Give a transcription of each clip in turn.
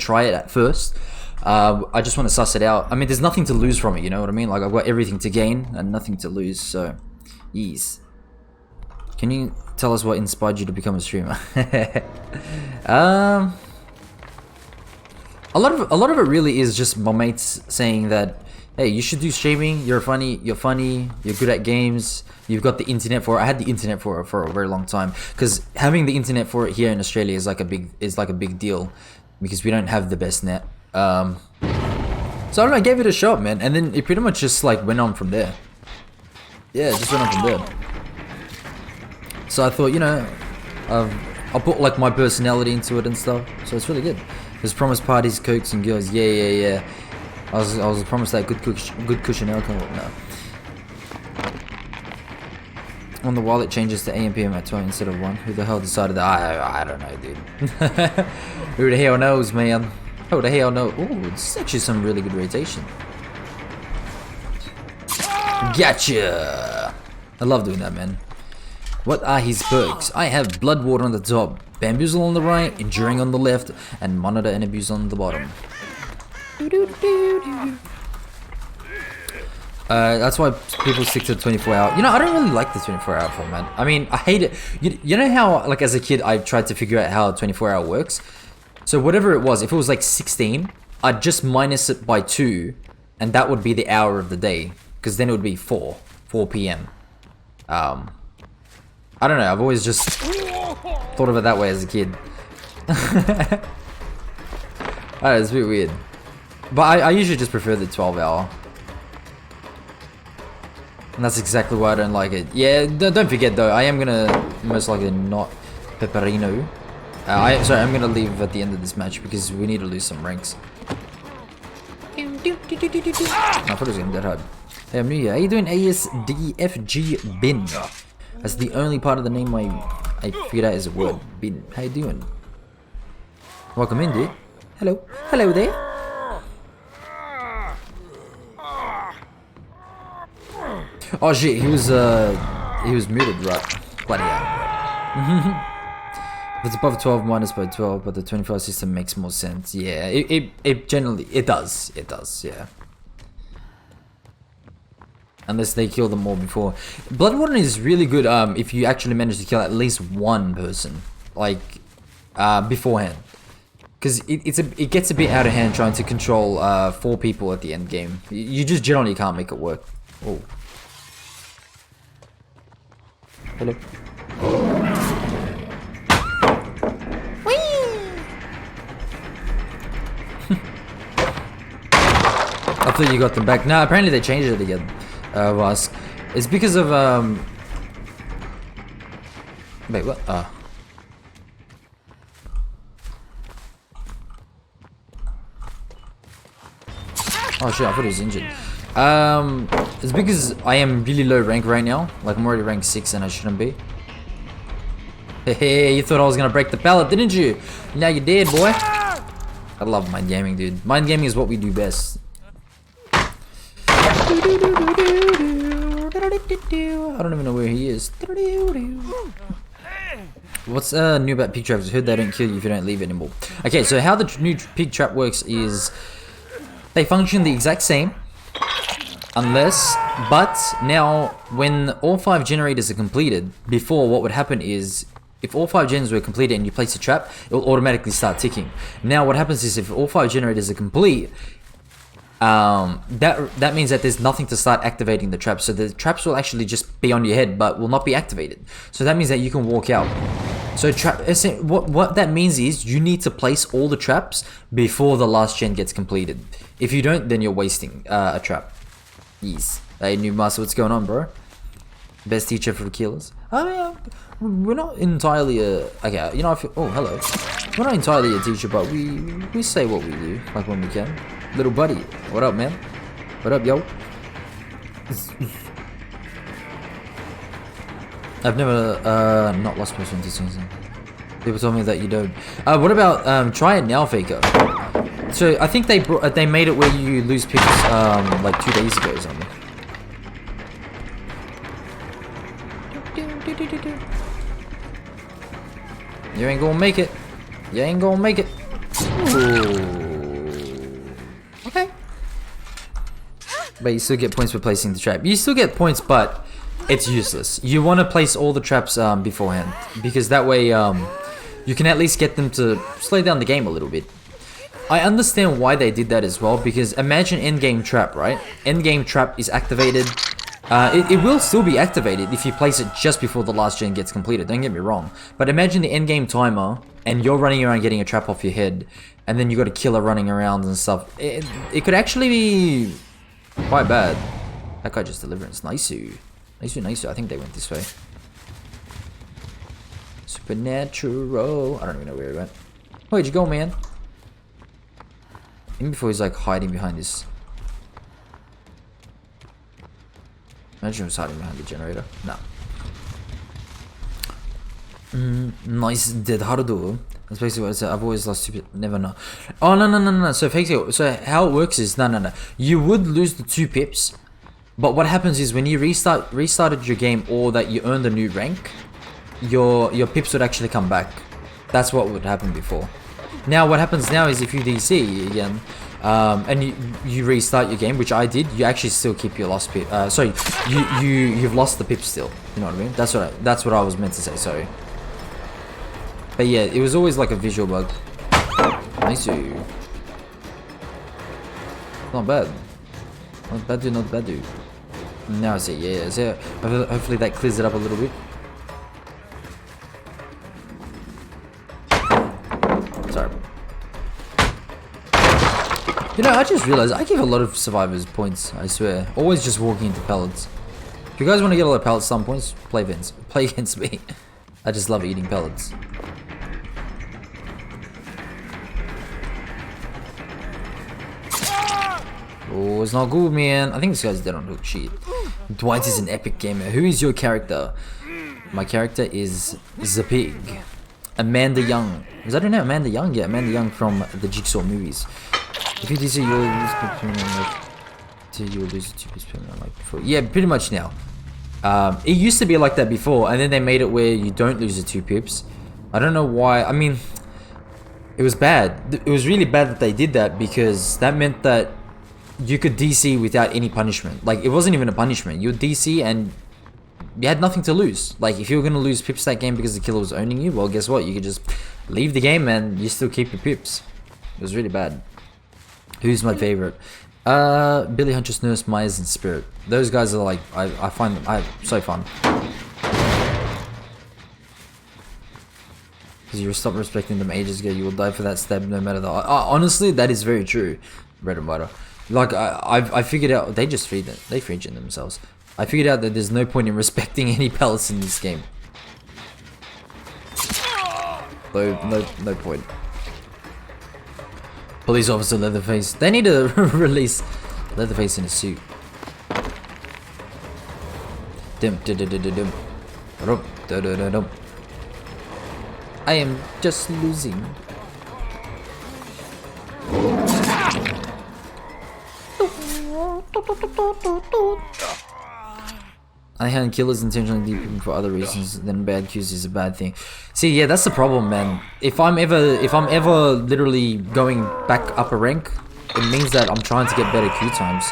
try it at first. I just want to suss it out. I mean, there's nothing to lose from it, you know what I mean? Like, I've got everything to gain and nothing to lose, so... Ease. Can you tell us what inspired you to become a streamer? A lot of it really is just my mates saying that, hey, you should do streaming, you're funny, you're good at games, you've got the internet for it. I had the internet for it for a very long time, because having the internet for it here in Australia is like a big deal, because we don't have the best net. So I don't know, I gave it a shot, man, and then it pretty much just like went on from there. Yeah, it just went on from there. So I thought, you know, I'll put like my personality into it and stuff, so it's really good. There's promised parties, cokes and girls, yeah. I was promised that good cushion alcohol. No. On the while it changes to AM PM at 12 instead of 1. Who the hell decided that? I don't know, dude. Who the hell knows, man? Who the hell knows? Ooh, it's actually some really good rotation. Gotcha! I love doing that, man. What are his perks? I have Blood Water on the top, Bamboozle on the right, Enduring on the left, and Monitor and Abuse on the bottom. That's why people stick to 24 hour. You know, I don't really like the 24 hour format. I mean, I hate it. You know how, like, as a kid, I tried to figure out how 24 hour works? So whatever it was, if it was like 16, I'd just minus it by 2, and that would be the hour of the day. Because then it would be 4 p.m. I don't know, I've always just thought of it that way as a kid. It's a bit weird. But I usually just prefer the 12 hour. And that's exactly why I don't like it. Yeah, don't forget though, I am gonna most likely not Pepperino. Sorry, I'm gonna leave at the end of this match because we need to lose some ranks. I thought it was gonna get hard. Hey, I'm new here. How you doing, ASDFG Bin? That's the only part of the name I figured out is a word. Bin. How you doing? Welcome in, dude. Hello. Hello there. Oh shit, he was muted, right? Bloody hell. If it's above 12 minus by 12, but the 25 system makes more sense. Yeah, it generally, it does, yeah. Unless they kill them all before. Blood Warden is really good if you actually manage to kill at least one person, like, beforehand. Because it gets a bit out of hand trying to control 4 people at the end game. You just generally can't make it work. Oh. Hello. I thought you got them back. No, apparently they changed it again. Was it's because of wait, what? Oh shit, I thought he was injured. It's because I am really low rank right now. Like, I'm already rank 6 and I shouldn't be. Hey, you thought I was gonna break the pallet, didn't you? Now you're dead, boy. I love mind gaming, dude. Mind gaming is what we do best. I don't even know where he is. What's new about pig traps? I heard they don't kill you if you don't leave anymore. Okay, so how the new pig trap works is they function the exact same, but now when all 5 generators are completed, before what would happen is if all 5 gens were completed and you place a trap, it will automatically start ticking. Now what happens is if all 5 generators are complete, that means that there's nothing to start activating the traps. So the traps will actually just be on your head, but will not be activated. So that means that you can walk out. So what that means is you need to place all the traps before the last gen gets completed. If you don't, then you're wasting a trap. Yes. Hey, new master, what's going on, bro? Best teacher for the killers. We're not entirely okay, you know, oh, hello. We're not entirely a teacher, but we say what we do, like when we can. Little buddy, what up, man? What up, yo? I've never not lost person to season. People told me that you don't. What about try it now, Faker? So I think they made it where you lose picks like 2 days ago or something. You ain't gonna make it. You ain't gonna make it. Ooh. But you still get points for placing the trap. You still get points, but it's useless. You want to place all the traps beforehand, because that way you can at least get them to slow down the game a little bit. I understand why they did that as well, because imagine endgame trap, right? Endgame trap is activated. It will still be activated if you place it just before the last gen gets completed, don't get me wrong. But imagine the endgame timer, and you're running around getting a trap off your head, and then you got a killer running around and stuff. It could actually be quite bad. That guy just deliverance. Nice-oo. Nice-oo. I think they went this way. Supernatural. I don't even know where he went. Where'd you go, man? Even before he's like hiding behind this. Imagine he was hiding behind the generator. No. Nice dead hardo. That's basically what I said. I've always lost two. Never know. Oh no. So how it works is no. You would lose the 2 pips, but what happens is when you restarted your game or that you earned a new rank, your pips would actually come back. That's what would happen before. Now what happens now is if you DC again, and you restart your game, which I did, you actually still keep your lost pip. Sorry, you've lost the pip still. You know what I mean? That's what I was meant to say. Sorry. But yeah, it was always like a visual bug. Nice. Not bad. Not bad dude, not bad dude. Now I see, yeah. So hopefully that clears it up a little bit. Sorry. You know, I just realized I give a lot of survivors points, I swear. Always just walking into pellets. If you guys want to get a lot of pellets, some points, play against me. I just love eating pellets. Oh, it's not good, man. I think this guy's dead on hook. Shit. Dwight is an epic gamer. Who is your character? My character is the pig. Amanda Young. Is that her name? Amanda Young? Yeah, Amanda Young from the Jigsaw movies. If you DC, you'll lose 2 pips per minute like before. Yeah, pretty much now. It used to be like that before, and then they made it where you don't lose the 2 pips. I don't know why. I mean, it was bad. It was really bad that they did that, because that meant that you could DC without any punishment. Like, it wasn't even a punishment. You would DC and you had nothing to lose. Like, if you were going to lose pips that game because the killer was owning you, well, guess what? You could just leave the game and you still keep your pips. It was really bad. Who's my favorite? Billy Huntress, Nurse, Myers, and Spirit. Those guys are like, I find them so fun. Because you stop respecting them ages ago, you will die for that stab no matter the... honestly, that is very true. Bread and butter. Like, I figured out, they just feed it. They feed it themselves. I figured out that there's no point in respecting any pellets in this game. No point. Police officer Leatherface. They need to release Leatherface in a suit. I am just losing. I hand killers intentionally deep people for other reasons than bad cues is a bad thing. See, yeah, that's the problem, man. If I'm ever literally going back up a rank, it means that I'm trying to get better queue times,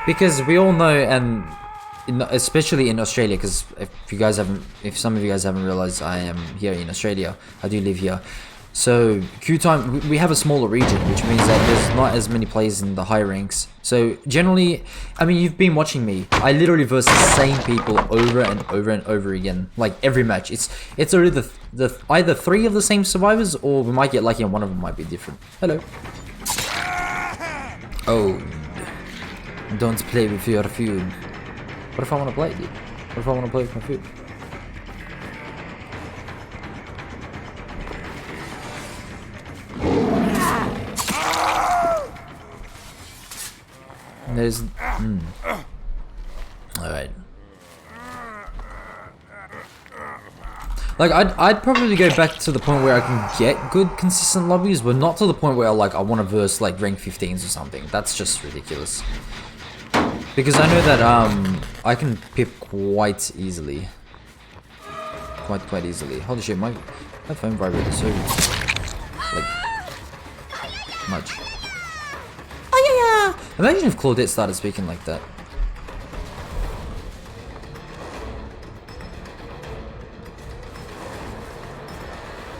because we all know, and especially in Australia, because if some of you guys haven't realized, I am here in Australia. I do live here. So queue time, we have a smaller region, which means that there's not as many players in the high ranks. So generally, I mean, you've been watching me. I literally verse the same people over and over and over again, like every match. It's already the either 3 of the same survivors, or we might get lucky and one of them might be different. Hello. Oh, don't play with your food. What if I want to play, dude? What if I want to play with my food? There's... Alright. Like, I'd probably go back to the point where I can get good, consistent lobbies, but not to the point where I want to verse, like, rank 15s or something. That's just ridiculous. Because I know that, I can pip quite easily. Quite easily. Holy shit, my phone vibrated so... like... much. Imagine if Claudette started speaking like that.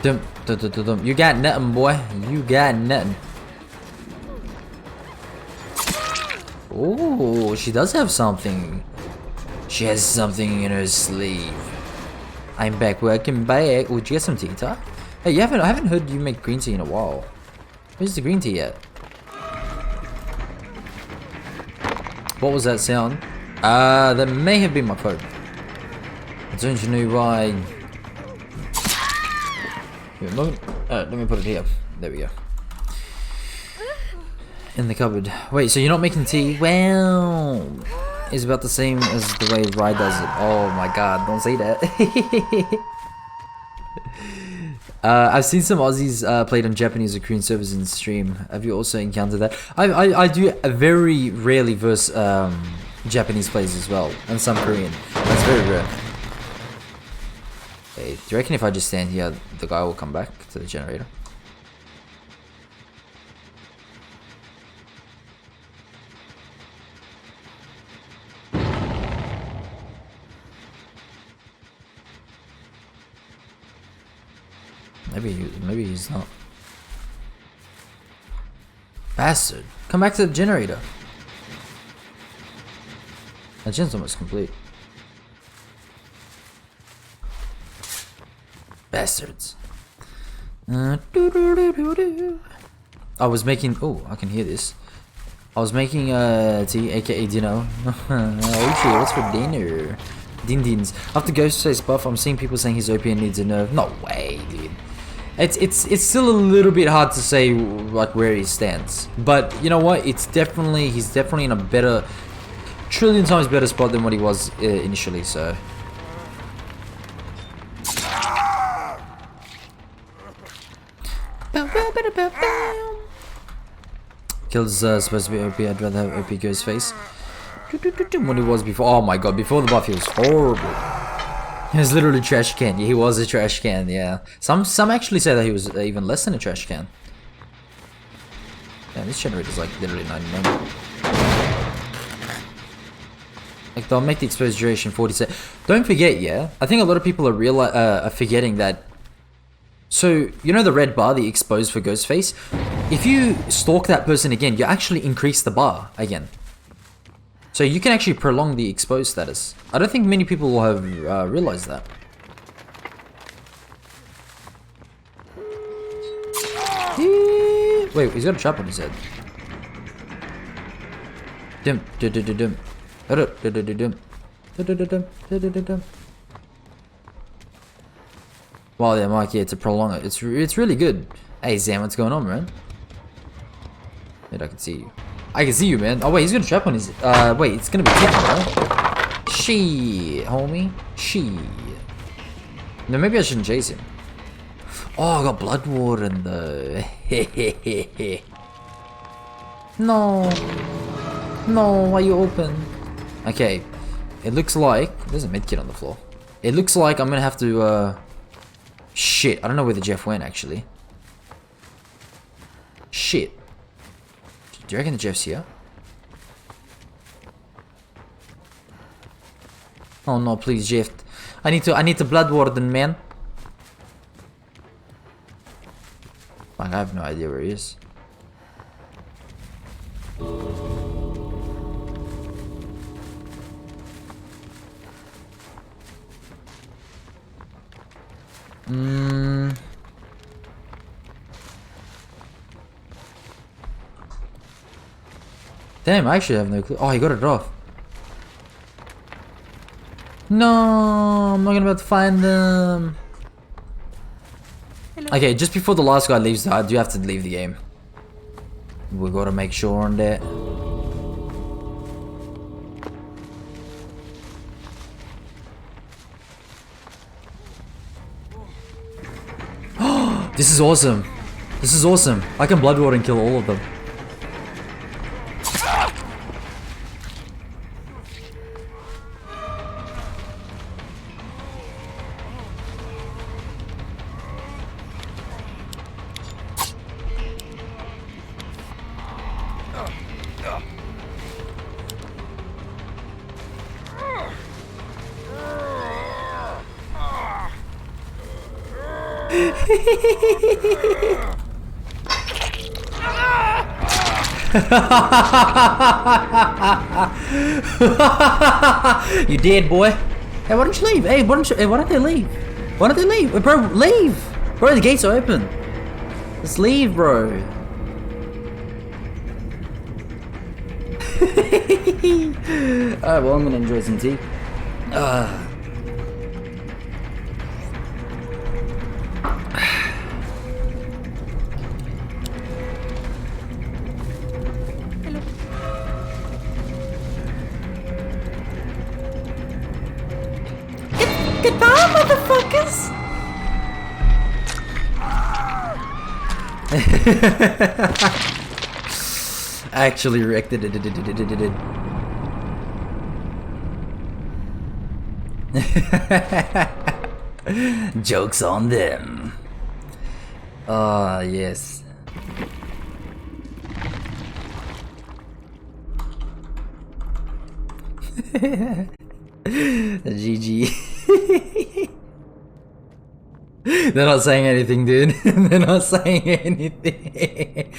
You got nothing, boy. You got nothing. Oh, she does have something. She has something in her sleeve. I'm back, welcome back. Would you get some tea, Ty? Hey, I haven't heard you make green tea in a while. Where's the green tea at? What was that sound? That may have been my phone. Don't you know why? Let me put it here. There we go. In the cupboard. Wait, so you're not making tea? Well, it's about the same as the way Rye does it. Oh my god, don't say that. I've seen some Aussies played on Japanese or Korean servers in stream. Have you also encountered that? I do very rarely verse Japanese players as well, and some Korean. That's very rare. Hey, do you reckon if I just stand here, the guy will come back to the generator? Maybe he's not. Bastard! Come back to the generator. The gen's almost complete. Bastards. I was making. Oh, I can hear this. I was making tea, aka dinner. Oh shit! What's for dinner? Din-dins. After Ghostface buff, I'm seeing people saying his OP and needs a nerf. No way, dude. It's still a little bit hard to say like where he stands, but you know what? He's definitely in a better, trillion times better spot than what he was initially. So. Kill's supposed to be OP. I'd rather have OP Ghostface. What he was before. Oh my god! Before the buff, he was horrible. He was literally trash can. Yeah, he was a trash can. Yeah. Some actually say that he was even less than a trash can. Yeah, this generator's like literally 99. Like they'll make the exposed duration 40 seconds. Don't forget, yeah. I think a lot of people are forgetting that. So you know the red bar, the exposed for Ghostface. If you stalk that person again, you actually increase the bar again. So you can actually prolong the exposed status. I don't think many people will have realized that. Wait, he's got a trap on his head. Wow, yeah, Mike, yeah, to prolong it. It's really good. Hey, Zam, what's going on, man? Wait, I can see you. I can see you, man. Oh, wait, he's got a trap on his... wait, it's gonna be tipping, right? Shit, homie. Shit. No, maybe I shouldn't chase him. Oh, I got blood warden, though. No. No, why you open? Okay. It looks like... There's a medkit on the floor. It looks like I'm gonna have to, Shit, I don't know where the Jeff went, actually. Shit. Do you reckon the Jeff's here? Oh no, please, Jeff. I need to blood warden, man. Like, I have no idea where he is. Damn, I actually have no clue. Oh, he got it off. No, I'm not gonna be able to find them. Hello. Okay, just before the last guy leaves, I do have to leave the game. We gotta make sure on that. This is awesome. This is awesome. I can blood water and kill all of them. You dead, boy. Hey, why don't you leave? Hey, why don't they leave? Why don't they leave? Hey, bro, leave! Bro, the gates are open. Let's leave, bro. Alright, well, I'm gonna enjoy some tea. Goodbye, motherfuckers! I actually reacted it. Joke's on them. Ah, yes. GG. They're not saying anything, dude. They're not saying anything.